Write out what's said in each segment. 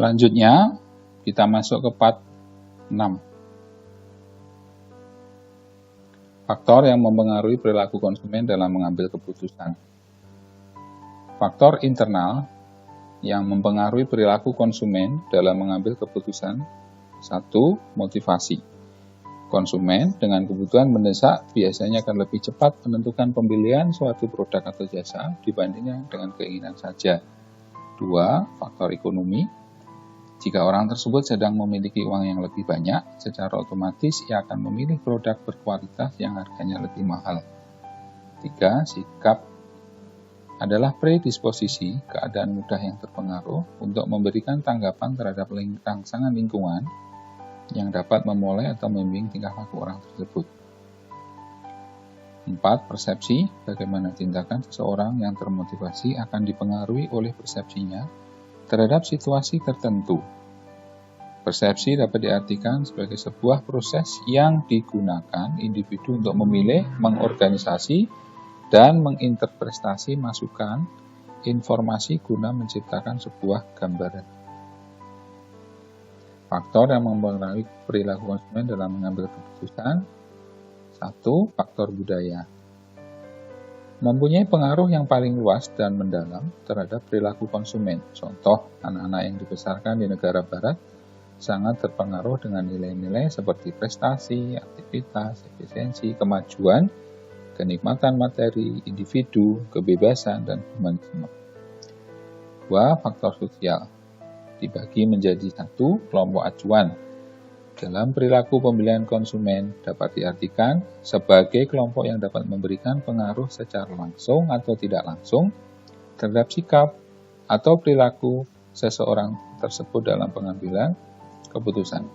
Selanjutnya, kita masuk ke part 6. Faktor yang mempengaruhi perilaku konsumen dalam mengambil keputusan. Faktor internal yang mempengaruhi perilaku konsumen dalam mengambil keputusan. 1. Motivasi. Konsumen dengan kebutuhan mendesak biasanya akan lebih cepat menentukan pembelian suatu produk atau jasa dibandingkan dengan keinginan saja. 2. Faktor ekonomi. Jika orang tersebut sedang memiliki uang yang lebih banyak, secara otomatis ia akan memilih produk berkualitas yang harganya lebih mahal. 3. Sikap adalah predisposisi, keadaan mudah yang terpengaruh untuk memberikan tanggapan terhadap rangsangan lingkungan yang dapat memulai atau membimbing tingkah laku orang tersebut. 4. Persepsi, bagaimana tindakan seseorang yang termotivasi akan dipengaruhi oleh persepsinya terhadap situasi tertentu. Persepsi dapat diartikan sebagai sebuah proses yang digunakan individu untuk memilih, mengorganisasi, dan menginterpretasi masukan informasi guna menciptakan sebuah gambaran. Faktor yang mempengaruhi perilaku konsumen dalam mengambil keputusan. 1. Faktor budaya. Mempunyai pengaruh yang paling luas dan mendalam terhadap perilaku konsumen. Contoh, anak-anak yang dibesarkan di negara barat sangat terpengaruh dengan nilai-nilai seperti prestasi, aktivitas, efisiensi, kemajuan, kenikmatan materi, individu, kebebasan, dan humanisme. 2. Faktor sosial. Dibagi menjadi 1. Kelompok acuan. Dalam perilaku pembelian konsumen dapat diartikan sebagai kelompok yang dapat memberikan pengaruh secara langsung atau tidak langsung terhadap sikap atau perilaku seseorang tersebut dalam pengambilan keputusan.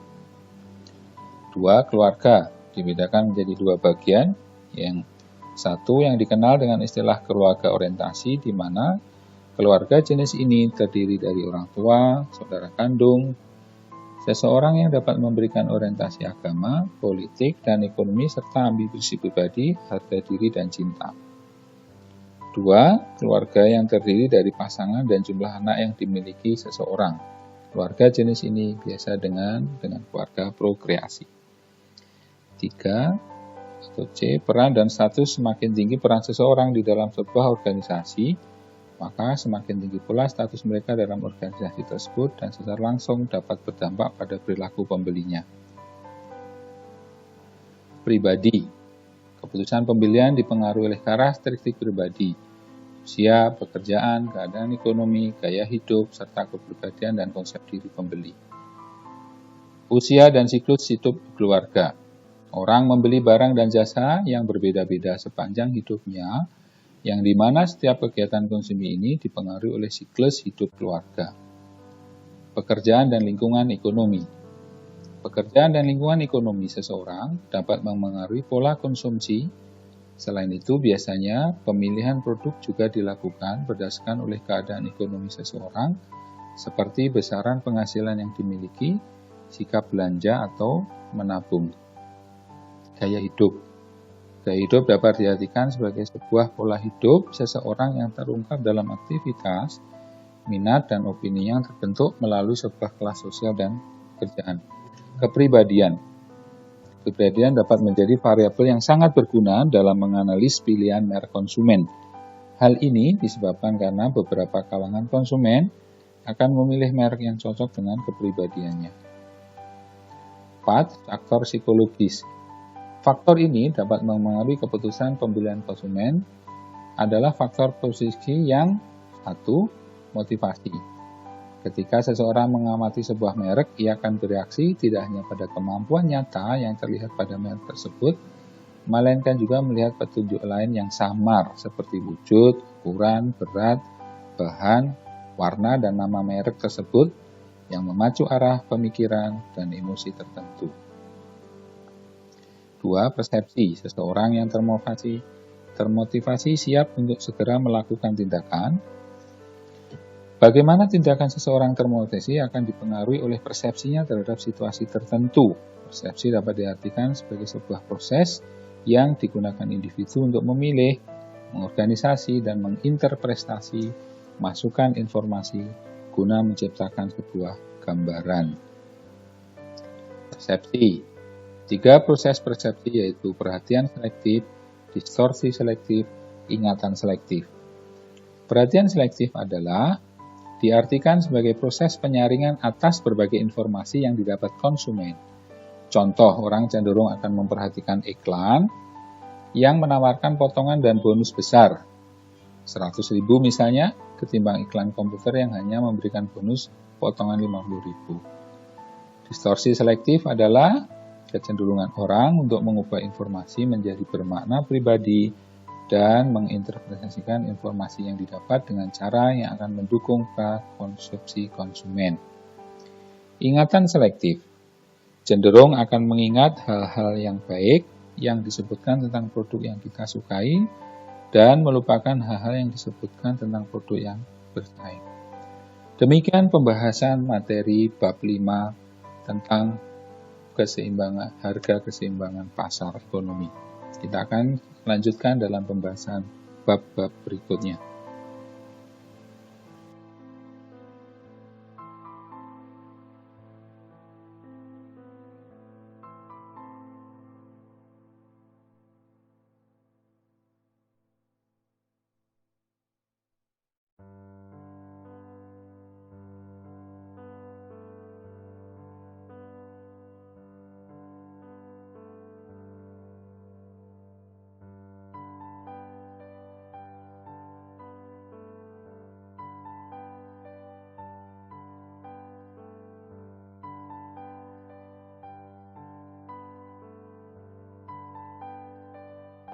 2. Keluarga dibedakan menjadi 2 bagian. Yang satu yang dikenal dengan istilah keluarga orientasi, di mana keluarga jenis ini terdiri dari orang tua, saudara kandung, seseorang yang dapat memberikan orientasi agama, politik, dan ekonomi, serta ambisi pribadi, harga diri, dan cinta. 2. Keluarga yang terdiri dari pasangan dan jumlah anak yang dimiliki seseorang. Keluarga jenis ini biasa dengan keluarga prokreasi. 3. Atau C. Peran dan status semakin tinggi peran seseorang di dalam sebuah organisasi, maka semakin tinggi pula status mereka dalam organisasi tersebut dan secara langsung dapat berdampak pada perilaku pembelinya. Pribadi. Keputusan pembelian dipengaruhi oleh karakteristik pribadi, usia, pekerjaan, keadaan ekonomi, gaya hidup, serta kepribadian dan konsep diri pembeli. Usia dan siklus hidup keluarga. Orang membeli barang dan jasa yang berbeda-beda sepanjang hidupnya, yang dimana setiap kegiatan konsumsi ini dipengaruhi oleh siklus hidup keluarga. Pekerjaan dan lingkungan ekonomi. Pekerjaan dan lingkungan ekonomi seseorang dapat memengaruhi pola konsumsi. Selain itu, biasanya pemilihan produk juga dilakukan berdasarkan oleh keadaan ekonomi seseorang, seperti besaran penghasilan yang dimiliki, sikap belanja atau menabung. Gaya hidup. Gaya hidup dapat diartikan sebagai sebuah pola hidup seseorang yang terungkap dalam aktivitas, minat, dan opini yang terbentuk melalui sebuah kelas sosial dan pekerjaan. Kepribadian. Kepribadian dapat menjadi variabel yang sangat berguna dalam menganalisis pilihan merek konsumen. Hal ini disebabkan karena beberapa kalangan konsumen akan memilih merek yang cocok dengan kepribadiannya. 4. Faktor psikologis. Faktor ini dapat mempengaruhi keputusan pembelian konsumen adalah faktor posisi yang 1. Motivasi. Ketika seseorang mengamati sebuah merek, ia akan bereaksi tidak hanya pada kemampuan nyata yang terlihat pada merek tersebut, melainkan juga melihat petunjuk lain yang samar seperti wujud, ukuran, berat, bahan, warna, dan nama merek tersebut yang memacu arah pemikiran dan emosi tertentu. 2. Persepsi. Seseorang yang termotivasi siap untuk segera melakukan tindakan. Bagaimana tindakan seseorang termotivasi akan dipengaruhi oleh persepsinya terhadap situasi tertentu. Persepsi dapat diartikan sebagai sebuah proses yang digunakan individu untuk memilih, mengorganisasi, dan menginterpretasi masukan informasi guna menciptakan sebuah gambaran. Persepsi. 3 proses persepsi yaitu perhatian selektif, distorsi selektif, ingatan selektif. Perhatian selektif adalah diartikan sebagai proses penyaringan atas berbagai informasi yang didapat konsumen. Contoh, orang cenderung akan memperhatikan iklan yang menawarkan potongan dan bonus besar, 100.000 misalnya, ketimbang iklan komputer yang hanya memberikan bonus potongan 50.000. Distorsi selektif adalah kecenderungan orang untuk mengubah informasi menjadi bermakna pribadi dan menginterpretasikan informasi yang didapat dengan cara yang akan mendukung konsumsi konsumen. Ingatan selektif cenderung akan mengingat hal-hal yang baik yang disebutkan tentang produk yang kita sukai dan melupakan hal-hal yang disebutkan tentang produk yang bersaing. Demikian pembahasan materi bab 5 tentang harga keseimbangan pasar ekonomi. Kita akan lanjutkan dalam pembahasan bab-bab berikutnya.